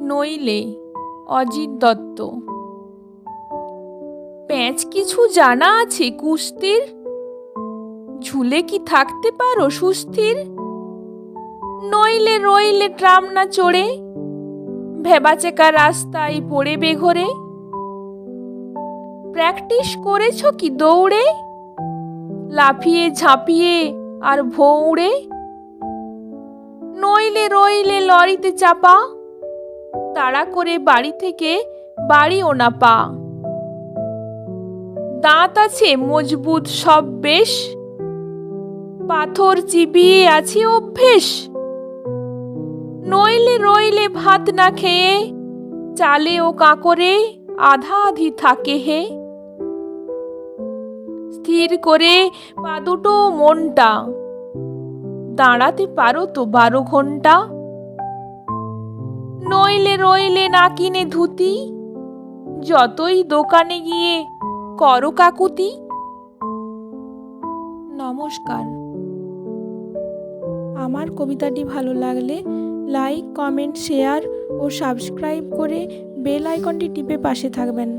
নইলে অজিত দত্ত। প্যাঁচ কিছু জানা আছে কুস্তির? ঝুলে কি থাকতে পারো সুস্থির? নইলে রইলে ট্রাম না চড়ে ভেবাচেকা রাস্তায় পড়ে বেঘরে? প্র্যাকটিস করেছ কি দৌড়ে, লাফিয়ে ঝাঁপিয়ে আর ভৌড়ে? নইলে রইলে লরিতে চাপা, তাড়া করে বাড়ি থেকে বাড়িও না পা? দাঁত আছে মজবুত সব বেশ, পাথর চিবিয়ে আছে অভ্যেস? নইলে রইলে ভাত না খেয়ে চালে ও কাঁকরে আধা আধি থাকে হে? স্থির করে পা দুটো মনটা, দাঁড়াতে পারো তো 12 ঘন্টা? নইলে রইলে না কিনে ধুতি, যতই দোকানে গিয়ে করো কাকুতি? নমস্কার। আমার কবিতাটি ভালো লাগলে লাইক, কমেন্ট, শেয়ার ও সাবস্ক্রাইব করে বেল আইকনটি টিপে পাশে থাকবেন।